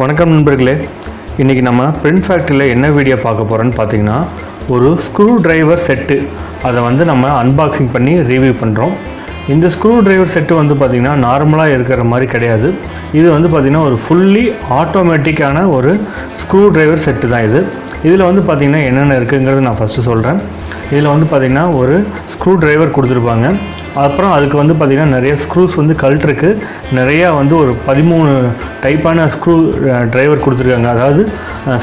வணக்கம் நண்பர்களே, இன்றைக்கி நம்ம பிரிண்ட் ஃபேக்ட்ரியில் என்ன வீடியோ பார்க்க போகிறோன்னு பார்த்தீங்கன்னா, ஒரு ஸ்க்ரூ டிரைவர் செட்டு அதை நம்ம அன்பாக்சிங் பண்ணி ரிவ்யூ பண்ணுறோம். இந்த ஸ்க்ரூ டிரைவர் செட்டு பார்த்திங்கன்னா நார்மலாக இருக்கிற மாதிரி கிடையாது. இது பார்த்திங்கன்னா ஒரு ஃபுல்லி ஆட்டோமேட்டிக்கான ஒரு ஸ்க்ரூ டிரைவர் செட்டு தான் இது. இதில் பார்த்திங்கன்னா என்னென்ன இருக்குங்கிறது நான் ஃபஸ்ட்டு சொல்கிறேன். இதில் பார்த்திங்கன்னா ஒரு ஸ்க்ரூ டிரைவர் கொடுத்துருப்பாங்க. அப்புறம் அதுக்கு பார்த்திங்கன்னா நிறைய ஸ்க்ரூஸ் கழட்டுருக்கு. நிறையா ஒரு 13 டைப்பான ஸ்க்ரூ டிரைவர் கொடுத்துருக்காங்க. அதாவது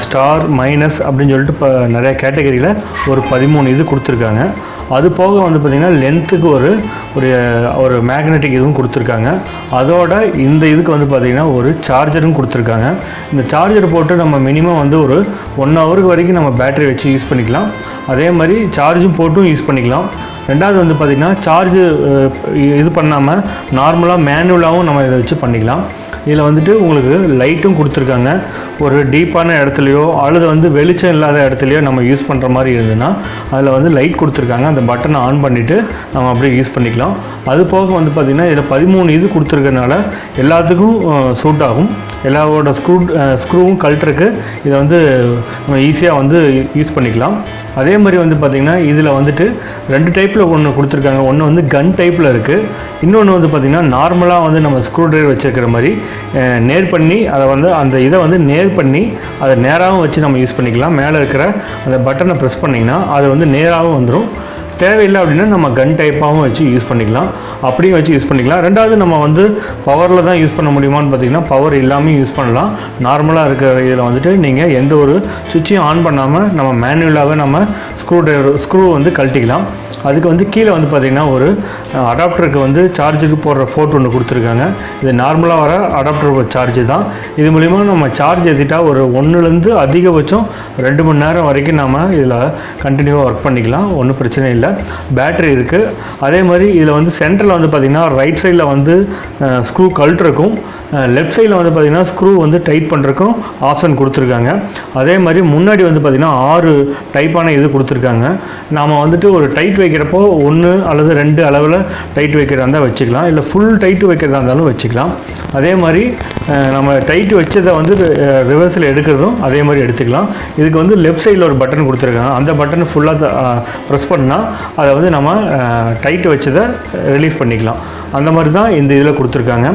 ஸ்டார், மைனஸ் அப்படின்னு சொல்லிட்டு இப்போ நிறையா கேட்டகரியில் ஒரு 13 இது கொடுத்துருக்காங்க. அது போக பார்த்திங்கன்னா லென்த்துக்கு ஒரு மேக்னெட்டிக் இதுவும் கொடுத்துருக்காங்க. அதோட இந்த இதுக்கு பார்த்திங்கன்னா ஒரு சார்ஜரும் கொடுத்துருக்காங்க. இந்த சார்ஜர் போட்டு நம்ம மினிமம் ஒரு 1 ஹவருக்கு வரைக்கும் நம்ம பேட்டரி வச்சு யூஸ் பண்ணிக்கலாம். அதே மாதிரி சார்ஜும் போட்டும் யூஸ் பண்ணிக்கலாம். ரெண்டாவது பார்த்திங்கன்னா சார்ஜு இது பண்ணாமல் நார்மலாக மேனுவலாகவும் நம்ம இதை வச்சு பண்ணிக்கலாம். இதில் உங்களுக்கு லைட்டும் கொடுத்துருக்காங்க. ஒரு டீப்பான இடத்துலையோ அல்லது வெளிச்சம் இல்லாத இடத்துலையோ நம்ம யூஸ் பண்ணுற மாதிரி இருந்ததுன்னா அதில் லைட் கொடுத்துருக்காங்க. அந்த பட்டனை ஆன் பண்ணிவிட்டு நம்ம அப்படியே யூஸ் பண்ணிக்கலாம். அது போக பார்த்திங்கன்னா இதில் 13 இது கொடுத்துருக்கனால எல்லாத்துக்கும் சூட் ஆகும். எல்லாரோட ஸ்க்ரூவும் கழட்டுறக்கு இதை நம்ம ஈஸியாக யூஸ் பண்ணிக்கலாம். அதே மாதிரி பார்த்திங்கன்னா இதில் 2 டைப்பில் ஒன்று கொடுத்துருக்காங்க. ஒன்று கன் டைப்பில் இருக்குது. இன்னொன்று பார்த்திங்கன்னா நார்மலாக நம்ம ஸ்க்ரூ டிரைவர் வச்சுருக்கிற மாதிரி நேர் பண்ணி அதை அந்த இதை நேர் பண்ணி அதை நேராகவும் வச்சு நம்ம யூஸ் பண்ணிக்கலாம். மேலே இருக்கிற அந்த பட்டனை ப்ரெஸ் பண்ணிங்கன்னா அது நேராகவும் வந்துடும். தேவையில்லை அப்படின்னா நம்ம கன் டைப்பாகவும் வச்சு யூஸ் பண்ணிக்கலாம். அப்படியும் வச்சு யூஸ் பண்ணிக்கலாம். ரெண்டாவது நம்ம பவரில் தான் யூஸ் பண்ண முடியுமான்னு பார்த்தீங்கன்னா பவர் இல்லாமல் யூஸ் பண்ணலாம். நார்மலாக இருக்கிற இதில் நீங்கள் எந்த ஒரு சுவிட்சையும் ஆன் பண்ணாமல் நம்ம மேனுவலாகவே நம்ம ஸ்க்ரூ கழட்டிக்கலாம். அதுக்கு கீழே பார்த்திங்கன்னா ஒரு அடாப்டருக்கு சார்ஜுக்கு போடுற போர்ட் ஒன்று கொடுத்துருக்காங்க. இது நார்மலாக வர அடாப்டர் சார்ஜ் தான். இது மூலிமா நம்ம சார்ஜ் ஏற்றிட்டா ஒரு 1லேருந்து அதிகபட்சம் 2 மணி நேரம் வரைக்கும் நம்ம இதில் கண்டினியூவாக ஒர்க் பண்ணிக்கலாம். ஒன்றும் பிரச்சனை இல்லை. பேட்டரி இருக்குது. அதே மாதிரி இதில் சென்டரில் பார்த்திங்கன்னா ரைட் சைடில் ஸ்க்ரூ கழட்டுருக்கும். லெஃப்ட் சைடில் பார்த்திங்கன்னா ஸ்க்ரூ டைட் பண்ணுறக்கும் ஆப்ஷன் கொடுத்துருக்காங்க. அதே மாதிரி முன்னாடி பார்த்திங்கன்னா 6 டைப்பான இது கொடுத்துருக்காங்க. நாம் ஒரு டைட் வைக்கிறப்போ 1 அல்லது 2 அளவில் டைட் வைக்கிறதா இருந்தால் வச்சுக்கலாம். இல்லை ஃபுல் டைட்டு வைக்கிறதா இருந்தாலும் வச்சுக்கலாம். அதே மாதிரி நம்ம டைட்டு வச்சதை ரிவர்ஸில் எடுக்கிறதும் அதே மாதிரி எடுத்துக்கலாம். இதுக்கு லெஃப்ட் சைடில் ஒரு பட்டன் கொடுத்துருக்காங்க. அந்த பட்டனை ஃபுல்லாக ப்ரெஸ் பண்ணால் அதை நம்ம டைட்டு வச்சதை ரிலீஃப் பண்ணிக்கலாம். அந்த மாதிரி தான் இந்த இதில் கொடுத்துருக்காங்க.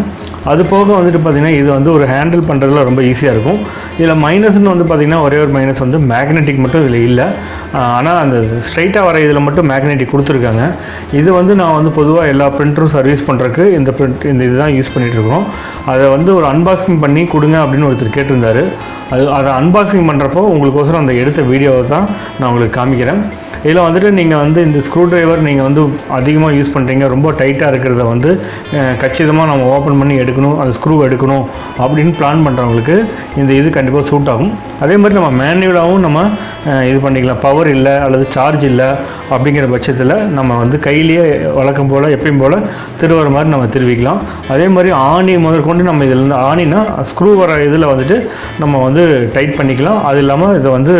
அது போக பார்த்திங்கன்னா இது ஒரு ஹேண்டில் பண்ணுறதுல ரொம்ப ஈஸியாக இருக்கும். இதில் மைனஸ்னு பார்த்திங்கன்னா ஒரே ஒரு மைனஸ் மேக்னெட்டிக் மட்டும் இதில் இல்லை. ஆனால் அந்த ஸ்ட்ரைட்டாக வர இதில் மட்டும் மேக்னெட்டிக் கொடுத்துருக்காங்க. இது நான் பொதுவாக எல்லா பிரிண்டரும் சர்வீஸ் பண்ணுறதுக்கு இந்த இதுதான் யூஸ் பண்ணிகிட்ருக்கோம். அதை ஒரு அன்பாக்சிங் பண்ணி கொடுங்க அப்படின்னு ஒருத்தர் கேட்டிருந்தார். அதை அன்பாக்சிங் பண்ணுறப்போ உங்களுக்கோசரம் அந்த எடுத்த வீடியோவை தான் நான் உங்களுக்கு காமிக்கிறேன். இதில் நீங்கள் இந்த ஸ்க்ரூ டிரைவர் நீங்கள் அதிகமாக யூஸ் பண்ணுறீங்க, ரொம்ப டைட்டாக இருக்கிறத கச்சிதமாக நம்ம ஓப்பன் பண்ணி எடுக்கணும், அந்த ஸ்க்ரூ எடுக்கணும் அப்படின்னு பிளான் பண்ணுறவங்களுக்கு இந்த இது கண்டிப்பாக சூட் ஆகும். அதே மாதிரி நம்ம மேனுவலாகவும் நம்ம இது பண்ணிக்கலாம். பவர் இல்லை அல்லது சார்ஜ் இல்லை அப்படிங்கிற பட்சத்தில் நம்ம கையிலேயே வழக்கம் போல் எப்பயும் போல் திருவர மாதிரி நம்ம திருவிக்கலாம். அதே மாதிரி ஆணி முதற்கொண்டு நம்ம இதில் ஆணினா ஸ்க்ரூ வர இதில் நம்ம டைட் பண்ணிக்கலாம். அது இல்லாமல் இதை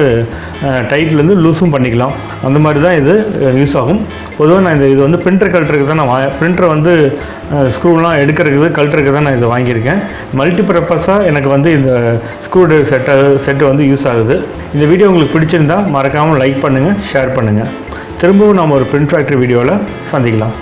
டைட்லேருந்து லூஸும் பண்ணிக்கலாம். அந்த மாதிரி தான் இது யூஸ் ஆகும். பொதுவாக நான் இது பிரிண்டர் கழட்டுறதுக்கு தான் நான் பிரிண்டரை ஸ்க்ரூலாம் எடுக்கிறதுக்கு கழட்டுறதுக்கு தான் நான் இதை வாங்கியிருக்கேன். மல்டிபர்பஸாக எனக்கு இந்த ஸ்க்ரூ டிரைவர் செட்டு யூஸ் ஆகுது. இந்த வீடியோ உங்களுக்கு பிடிச்சிருந்தால் மறக்காமல் லைக் பண்ணுங்கள், ஷேர் பண்ணுங்கள். திரும்பவும் நம்ம ஒரு பிரிண்ட் ஃபேக்ட்ரி வீடியோவில் சந்திக்கலாம்.